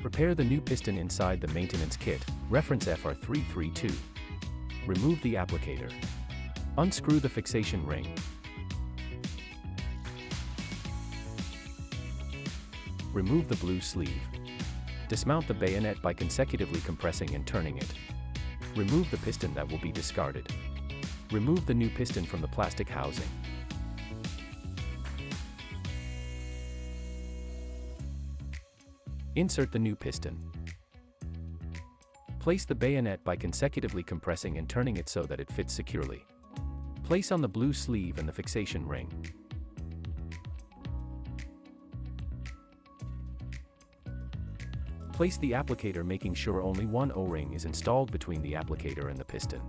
Prepare the new piston inside the maintenance kit, reference FR332. Remove the applicator. Unscrew the fixation ring. Remove the blue sleeve. Dismount the bayonet by consecutively compressing and turning it. Remove the piston that will be discarded. Remove the new piston from the plastic housing. Insert the new piston. Place the bayonet by consecutively compressing and turning it so that it fits securely. Place on the blue sleeve and the fixation ring. Place the applicator, making sure only one O-ring is installed between the applicator and the piston.